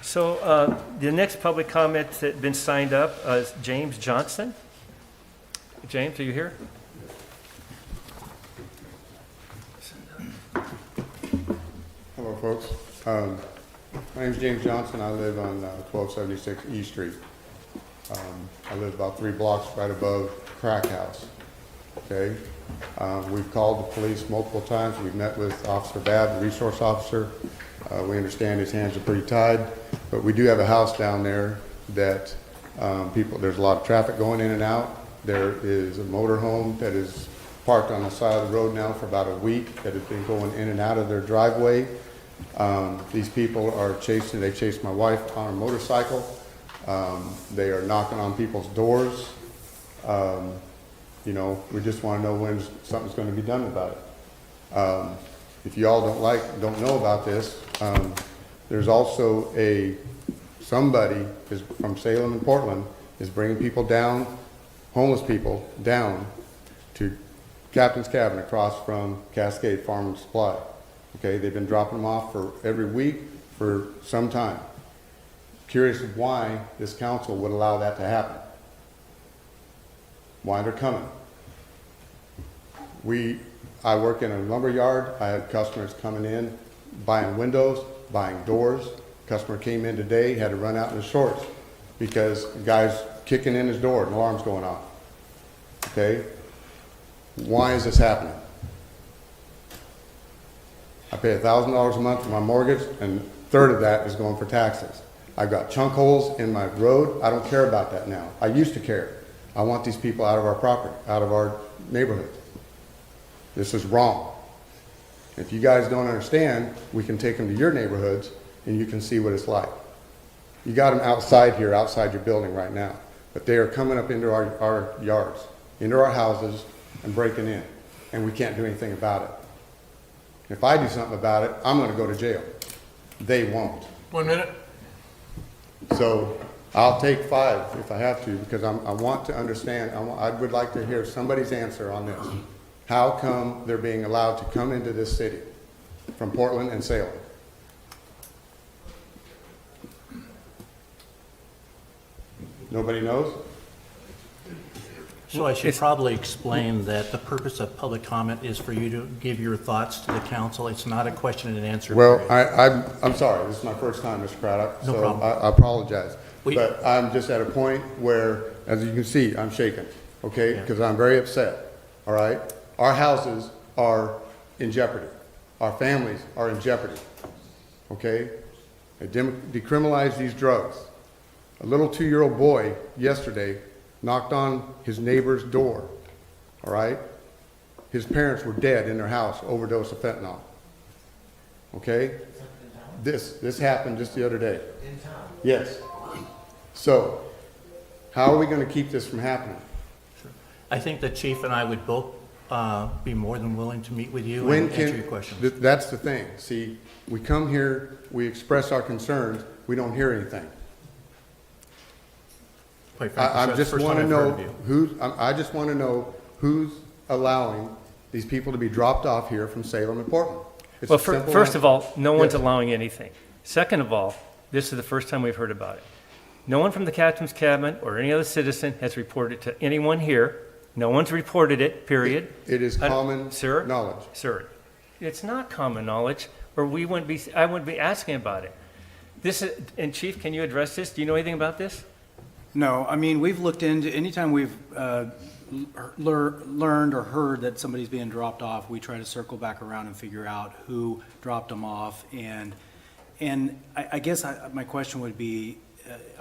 So the next public comment that's been signed up is James Johnson. James, are you here? Hello, folks. My name is James Johnson. I live on 1276 E Street. I live about 3 blocks right above Crack House. Okay. We've called the police multiple times. We've met with Officer Babb, the resource officer. We understand his hands are pretty tied, but we do have a house down there that there's a lot of traffic going in and out. There is a motorhome that is parked on the side of the road now for about a week that has been going in and out of their driveway. These people are they chased my wife on a motorcycle. They are knocking on people's doors. You know, we just want to know when something's going to be done about it. If you all don't know about this, there's also somebody is from Salem and Portland is bringing people down, homeless people down to Captain's Cabin across from Cascade Farm and Supply. Okay, they've been dropping them off for every week for some time. Curious of why this council would allow that to happen. Why they're coming. I work in a lumber yard. I had customers coming in, buying windows, buying doors. Customer came in today, had to run out in his shorts because the guy's kicking in his door and the alarm's going off. Okay? Why is this happening? I pay $1,000 a month for my mortgage, and a third of that is going for taxes. I've got chunk holes in my road. I don't care about that now. I used to care. I want these people out of our property, out of our neighborhood. This is wrong. If you guys don't understand, we can take them to your neighborhoods and you can see what it's like. You got them outside here, outside your building right now, but they are coming up into our yards, into our houses and breaking in, and we can't do anything about it. If I do something about it, I'm going to go to jail. They won't. 1 minute. So I'll take 5 if I have to, because I want to understand. I would like to hear somebody's answer on this. How come they're being allowed to come into this city from Portland and Salem? Nobody knows? So I should probably explain that the purpose of public comment is for you to give your thoughts to the council. It's not a question and answer. Well, period. I'm sorry. This is my first time, Mr. Craddock, No so problem. I apologize. But I'm just at a point where, as you can see, I'm shaking, okay? Yeah. Because I'm very upset, all right? Our houses are in jeopardy. Our families are in jeopardy, okay? They decriminalize these drugs. A little 2-year-old boy yesterday knocked on his neighbor's door, all right? His parents were dead in their house, overdose of fentanyl, okay? This happened just the other day. In town? Yes. So, how are we going to keep this from happening? I think the chief and I would both be more than willing to meet with you and answer your questions. That's the thing. See, we come here, we express our concerns, we don't hear anything. Quite frankly, I that's the just first want to time I've heard know of you. I just want to know who's allowing these people to be dropped off here from Salem and Portland. It's Well, a simple first of answer. all, no one's Yes. allowing anything. Second of all, this is the first time we've heard about it. No one from the Captain's Cabin or any other citizen has reported to anyone here. No one's reported it, period. It is common Sir? knowledge. Sir, it's not common knowledge, or I wouldn't be asking about it. And Chief, can you address this? Do you know anything about this? No, I mean, we've looked into, anytime we've learned or heard that somebody's being dropped off, we try to circle back around and figure out who dropped them off. And I guess my question would be,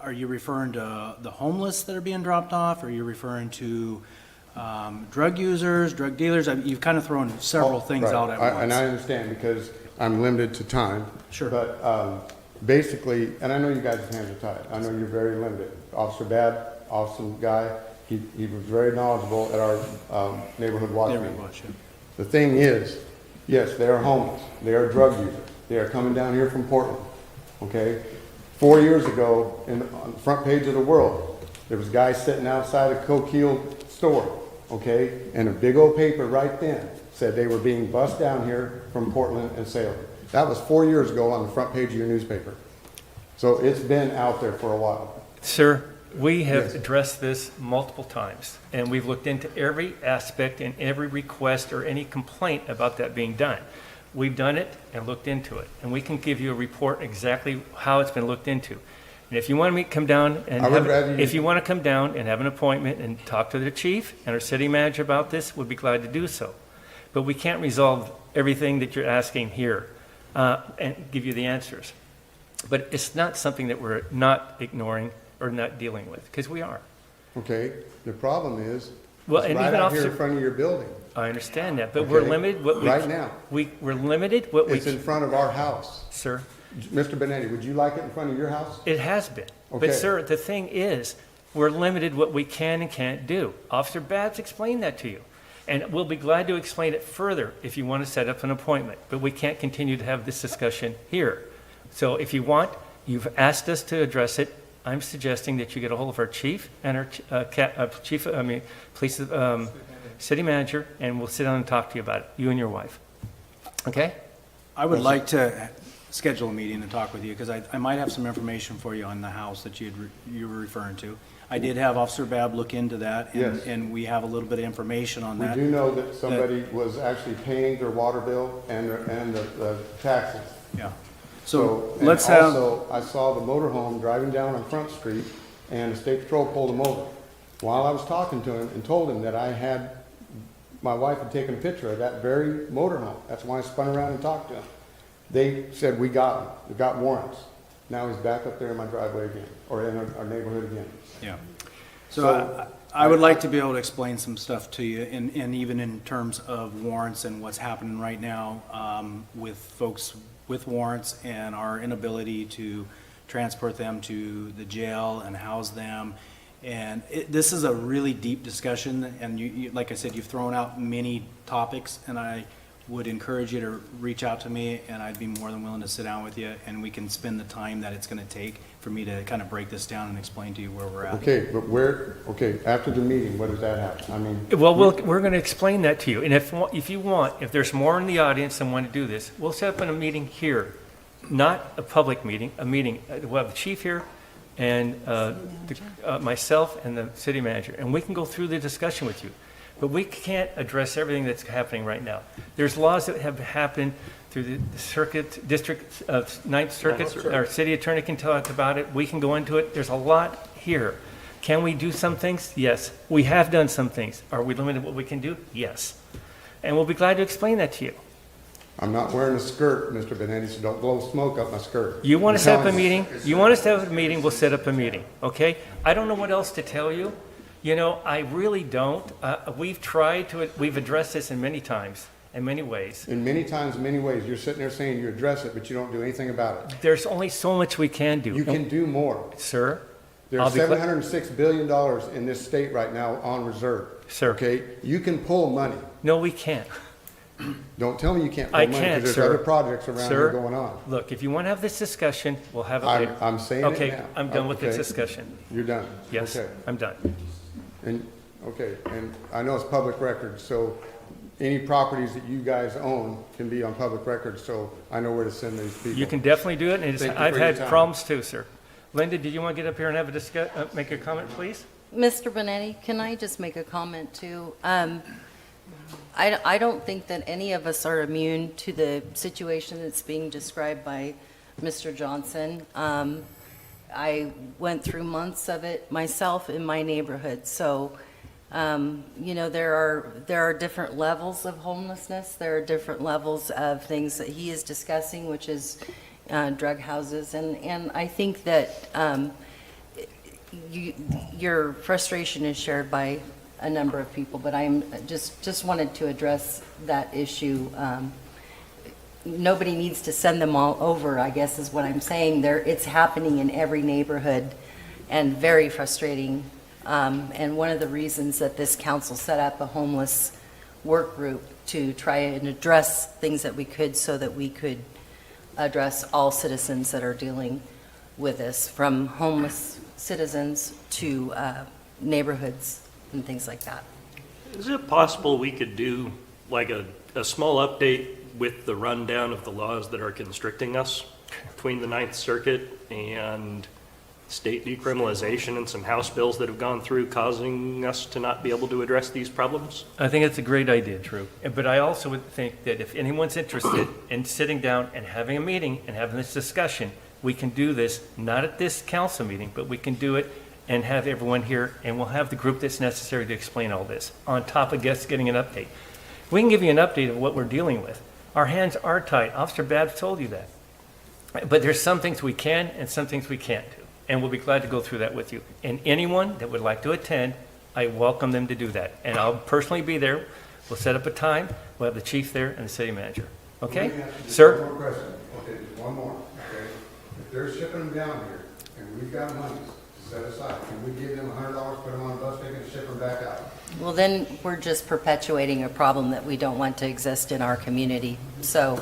are you referring to the homeless that are being dropped off? Are you referring to drug users, drug dealers? You've kind of thrown several things Right. out at once. And I understand because I'm limited to time. Sure. But basically, and I know you guys' hands are tied. I know you're very limited. Officer Babb, awesome guy. He was very knowledgeable at our neighborhood watch There we meeting. go, sure. The thing is, yes, they are homeless. They are drug users. They are coming down here from Portland, okay? 4 years ago, on the front page of the World, there was guys sitting outside a Coquille store, okay? And a big old paper right then said they were being bussed down here from Portland and Salem. That was 4 years ago on the front page of your newspaper. So it's been out there for a while. Sir, we have Yes. addressed this multiple times, and we've looked into every aspect and every request or any complaint about that being done. We've done it and looked into it, and we can give you a report exactly how it's been looked into. And if you want me to come down and I would rather you- if you want to come down and have an appointment and talk to the chief and our city manager about this, we'd be glad to do so. But we can't resolve everything that you're asking here and give you the answers. But it's not something that we're not ignoring or not dealing with, because we are. Okay, the problem is, Well, it's and right even out here in Officer- front of your building. I understand that, but we're Okay? limited what we. Right now. We're limited what we, It's in front of our house. sir, Mr. Benetti, would you like it in front of your house? it has been. But Okay. sir, the thing is, we're limited what we can and can't do. Officer Babs explained that to you. And we'll be glad to explain it further if you want to set up an appointment, but we can't continue to have this discussion here. So if you want, you've asked us to address it. I'm suggesting that you get a hold of our chief and our police, city manager, and we'll sit down and talk to you about it, you and your wife. Okay? I would like to schedule a meeting and talk with you, because I might have some information for you on the house that you were referring to. I did have Officer Babb look into that, Yes. and we have a little bit of information on We that. do know that somebody was actually paying their water bill and the taxes. Yeah. So and let's have, Also, I saw the motorhome driving down on Front Street, and the state patrol pulled him over. While I was talking to him and told him that my wife had taken a picture of that very motorhome. That's why I spun around and talked to him. They said, we got him, we got warrants. Now he's back up there in my driveway again, or in our neighborhood again. yeah. So I would like to be able to explain some stuff to you, and even in terms of warrants and what's happening right now with folks with warrants and our inability to transport them to the jail and house them. And this is a really deep discussion, and like I said, you've thrown out many topics, and I would encourage you to reach out to me, and I'd be more than willing to sit down with you, and we can spend the time that it's gonna take for me to kind of break this down and explain to you where we're at. Okay, but after the meeting, what does that happen? I mean, Well, we're going to explain that to you. And if you want, if there's more in the audience that want to do this, we'll set up a meeting here, not a public meeting, a meeting. We'll have the chief here and myself and the city manager, and we can go through the discussion with you. But we can't address everything that's happening right now. There's laws that have happened through the circuit, district, Ninth Circuit. Our city attorney can talk about it. We can go into it. There's a lot here. Can we do some things? Yes. We have done some things. Are we limited what we can do? Yes. And we'll be glad to explain that to you. I'm not wearing a skirt, Mr. Benetti, so don't blow smoke up my skirt. You want I'm to set up a telling you. meeting? You want us to have a meeting, we'll set up a meeting, okay? I don't know what else to tell you. You know, I really don't. We've addressed this in many times, in many ways. In many times, in many ways, you're sitting there saying you address it, but you don't do anything about it. There's only so much we can do. You can do more. Sir? There's I'll be gla- $706 billion in this state right now on reserve. Sir. Okay? You can pull money. No, we can't. Don't tell me you can't pull I money, can't, because sir. there's other projects around Sir, here going on. Look, if you want to have this discussion, we'll have it later. I'm saying it now. Okay, I'm done with this Okay. discussion. You're done? Yes, Okay. I'm done. And I know it's public record, so any properties that you guys own can be on public record, so I know where to send these people. You can definitely do it, and Thank you I've for your had time. problems too, sir. Linda, did you want to get up here and have a make a comment, please? Mr. Benetti, can I just make a comment too? I don't think that any of us are immune to the situation that's being described by Mr. Johnson. I went through months of it myself in my neighborhood, so, you know, there are different levels of homelessness. There are different levels of things that he is discussing, which is drug houses, and I think that your frustration is shared by a number of people, but I'm just wanted to address that issue. Nobody needs to send them all over, I guess is what I'm saying. It's happening in every neighborhood and very frustrating. And one of the reasons that this council set up a homeless work group to try and address things that we could, so that we could address all citizens that are dealing with this, from homeless citizens to neighborhoods and things like that. Is it possible we could do like a small update with the rundown of the laws that are constricting us between the Ninth Circuit and state decriminalization and some House bills that have gone through causing us to not be able to address these problems? I think it's a great idea, Drew. But I also would think that if anyone's interested in sitting down and having a meeting and having this discussion, we can do this, not at this council meeting, but we can do it and have everyone here, and we'll have the group that's necessary to explain all this, on top of guests getting an update. We can give you an update of what we're dealing with. Our hands are tied. Officer Babb told you that. But there's some things we can and some things we can't do. And we'll be glad to go through that with you. And anyone that would like to attend, I welcome them to do that. And I'll personally be there. We'll set up a time. We'll have the chief there and the city manager. Okay? Let me ask you just Sir? One more question. Okay, just one more, okay? If they're shipping them down here, and we've got money to set aside, can we give them $100, put them on a bus ticket, and ship them back out? Well, then we're just perpetuating a problem that we don't want to exist in our community. So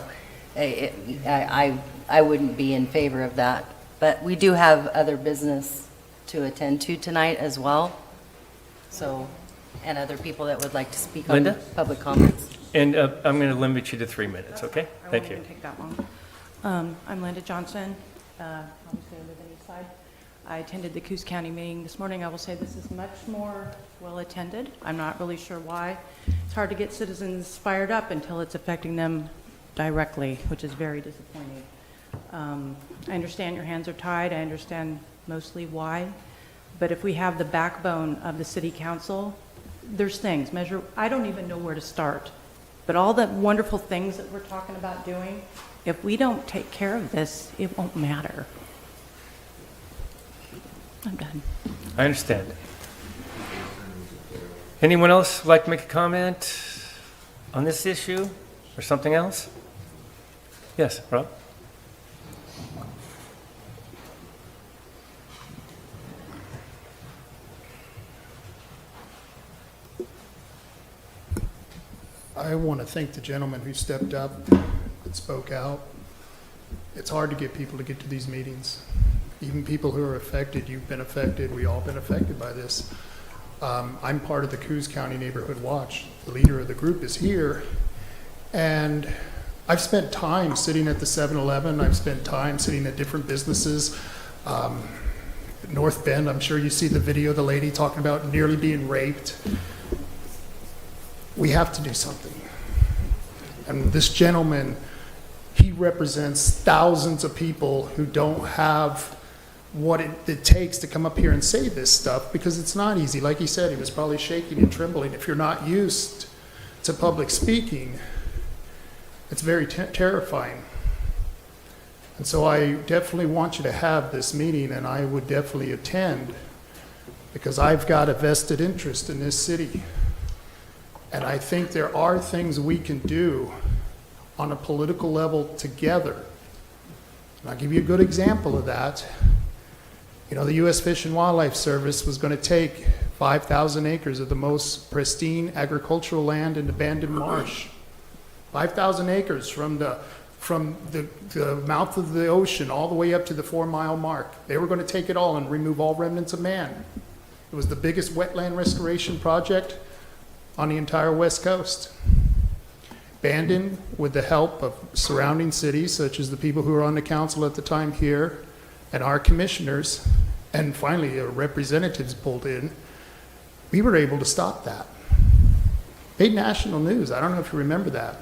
I wouldn't be in favor of that. But we do have other business to attend to tonight as well. So, and other people that would like to speak on Linda? public comments. And I'm going to limit you to 3 minutes, okay? Thank you. I won't even take that long. I'm Linda Johnson. Obviously, I live in Eastside. I attended the Coos County meeting this morning. I will say this is much more well-attended. I'm not really sure why. It's hard to get citizens fired up until it's affecting them directly, which is very disappointing. I understand your hands are tied. I understand mostly why. But if we have the backbone of the city council, there's things, I don't even know where to start. But all the wonderful things that we're talking about doing, if we don't take care of this, it won't matter. I'm done. I understand. Anyone else like to make a comment on this issue or something else? Yes, Rob? I want to thank the gentleman who stepped up and spoke out. It's hard to get people to get to these meetings. Even people who are affected, you've been affected, we all been affected by this. I'm part of the Coos County Neighborhood Watch. The leader of the group is here. And I've spent time sitting at the 7-Eleven. I've spent time sitting at different businesses. North Bend, I'm sure you see the video of the lady talking about nearly being raped. We have to do something. And this gentleman, he represents thousands of people who don't have what it takes to come up here and say this stuff, because it's not easy. Like he said, he was probably shaking and trembling. If you're not used to public speaking, it's very terrifying. And so I definitely want you to have this meeting, and I would definitely attend, because I've got a vested interest in this city. And I think there are things we can do on a political level together. And I'll give you a good example of that. You know, the U.S. Fish and Wildlife Service was going to take 5,000 acres of the most pristine agricultural land in abandoned marsh. 5,000 acres from the mouth of the ocean all the way up to the 4-mile mark. They were going to take it all and remove all remnants of man. It was the biggest wetland restoration project on the entire West Coast. Abandoned with the help of surrounding cities, such as the people who were on the council at the time here, and our commissioners, and finally representatives pulled in, we were able to stop that. Made national news. I don't know if you remember that.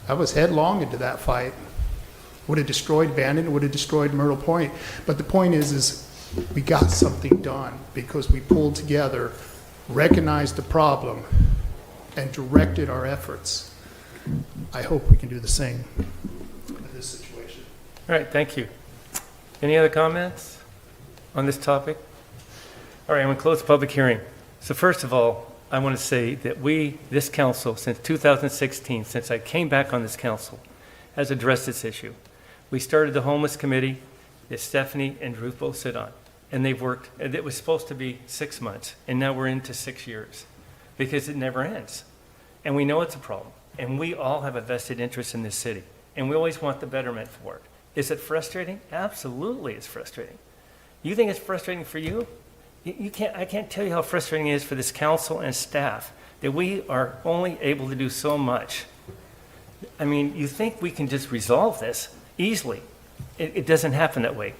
I was headlong into that fight. Would have destroyed Bandon, would have destroyed Myrtle Point. But the point is we got something done because we pulled together, recognized the problem, and directed our efforts. I hope we can do the same in this situation. All right, thank you. Any other comments on this topic? All right, I'm going to close the public hearing. So first of all, I want to say that this council, since 2016, since I came back on this council, has addressed this issue. We started the homeless committee that Stephanie and Ruth both sit on, and they've worked. It was supposed to be 6 months, and now we're into 6 years because it never ends. And we know it's a problem, and we all have a vested interest in this city, and we always want the betterment for it. Is it frustrating? Absolutely, it's frustrating. You think it's frustrating for you? I can't tell you how frustrating it is for this council and staff that we are only able to do so much. I mean, you think we can just resolve this easily. It doesn't happen that way.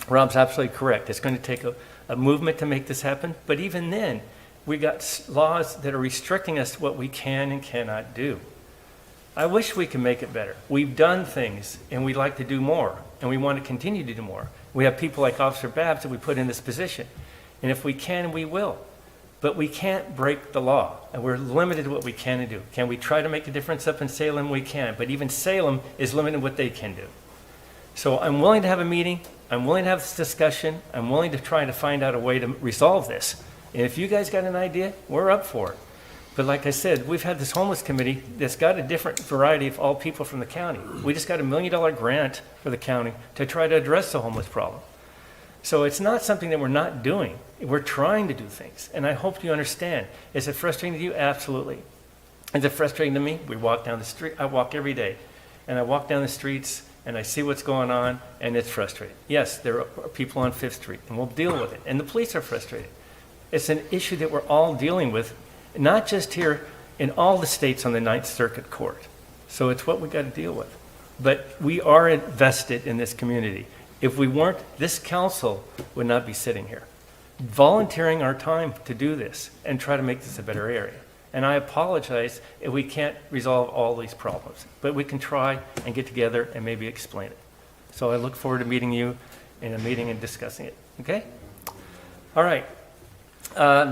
Rob's absolutely correct. It's going to take a movement to make this happen. But even then, we got laws that are restricting us what we can and cannot do. I wish we could make it better. We've done things, and we'd like to do more, and we want to continue to do more. We have people like Officer Babs that we put in this position, and if we can, we will. But we can't break the law, and we're limited to what we can do. Can we try to make a difference up in Salem? We can, but even Salem is limited in what they can do. So I'm willing to have a meeting. I'm willing to have this discussion. I'm willing to try to find out a way to resolve this. And if you guys got an idea, we're up for it. But like I said, we've had this homeless committee that's got a different variety of all people from the county. We just got $1 million grant for the county to try to address the homeless problem. So it's not something that we're not doing. We're trying to do things. And I hope you understand. Is it frustrating to you? Absolutely. Is it frustrating to me? We walk down the street. I walk every day. And I walk down the streets and I see what's going on, and it's frustrating. Yes, there are people on 5th Street, and we'll deal with it. And the police are frustrated. It's an issue that we're all dealing with, not just here, in all the states on the Ninth Circuit Court. So it's what we got to deal with. But we are invested in this community. If we weren't, this council would not be sitting here, volunteering our time to do this and try to make this a better area. And I apologize if we can't resolve all these problems, but we can try and get together and maybe explain it. So I look forward to meeting you in a meeting and discussing it, okay? All right. The